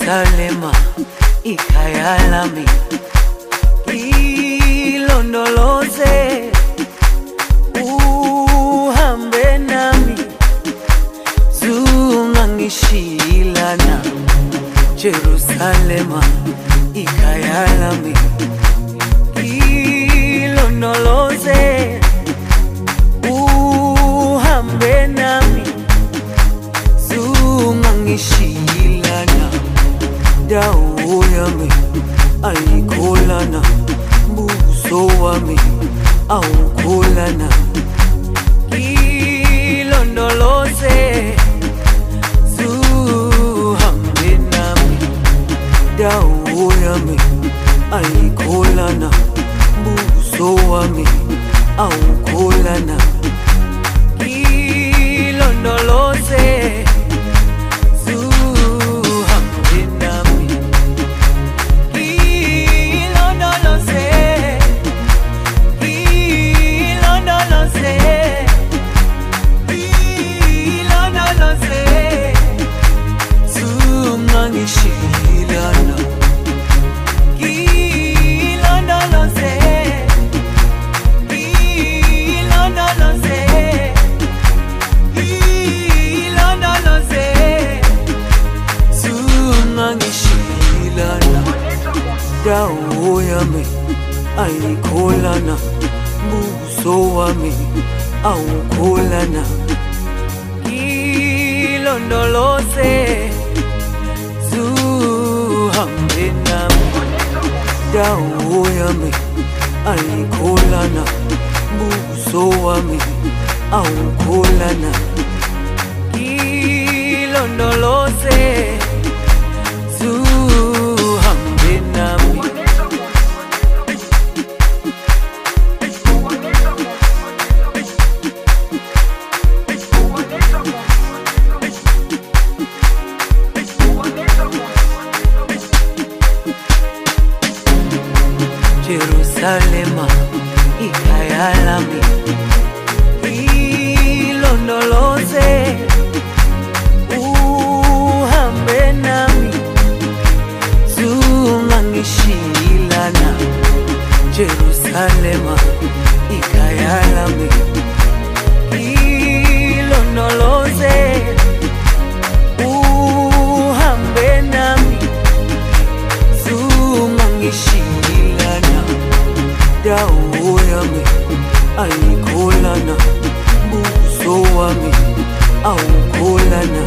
Jerusalema ikhaya lami, ilondoloze uhambe nami, zungangishilana. Jerusalema ikhaya lami, ilondoloze uhambe nami, zungangishilana. Dawo yami ayikholana, buso wami awukholana. Ilondoloze zuhambe nami, dawo yami ayikholana, buso wami awukholana. Ilondoloze dawo yami ayikholana, buso wami awukholana. Ilondoloze zuhambe nami, dawo yami ayikholana, buso wami awukholana. Ilondoloze zuhambe nami. Jerusalema ikhaya lami, ilondoloze uhambe nami, zungangishilana. Jerusalema ikhaya lami, ilondoloze uhambe nami, zungangishilana. Dawo yami ayikholana, buso wami awukholana.